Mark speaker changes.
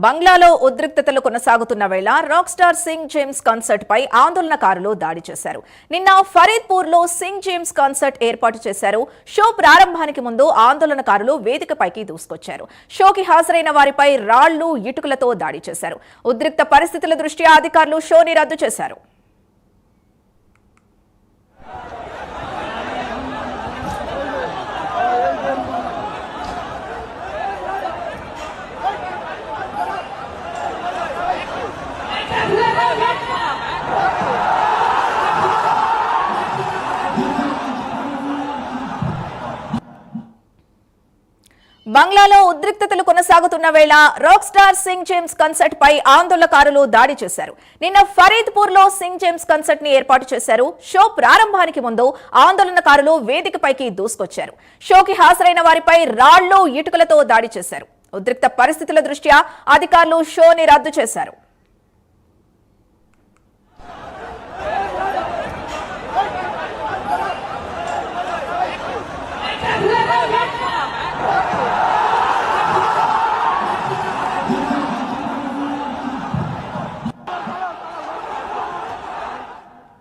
Speaker 1: బంగ్లాలో ఉద్రిక్తతలు కొనసాగుతున్న వేళ rock star singer James concert పై ఆందోళనకారులు దాడి చేశారు. నిన్న ఫరీద్పూర్ లో సింగ్ జేమ్స్ కాన్సర్ట్ ఏర్పాటు చేశారు. షో ప్రారంభానికి ముందు ఆందోళనకారులు వేదికపైకి దూసుకొచ్చారు. షోకి హాజరైన వారిపై రాళ్లు, ఇటుకలతో దాడి చేశారు. ఉద్రిక్త పరిస్థితుల దృష్ట్యా అధికారులు షోని రద్దు చేశారు. బంగ్లాలో ఉద్రిక్తతలు కొనసాగుతున్న వేళ rock star singer James concert పై ఆందోళనకారులు దాడి చేశారు. నిన్న ఫరీద్పూర్ లో సింగ్ జేమ్స్ కాన్సర్ట్ ని ఏర్పాటు చేశారు. షో ప్రారంభానికి ముందు ఆందోళనకారులు వేదికపైకి దూసుకొచ్చారు. షోకి హాజరైన వారిపై రాళ్లు, ఇటుకలతో దాడి చేశారు. ఉద్రిక్త పరిస్థితుల దృష్ట్యా అధికారులు షోని రద్దు చేశారు.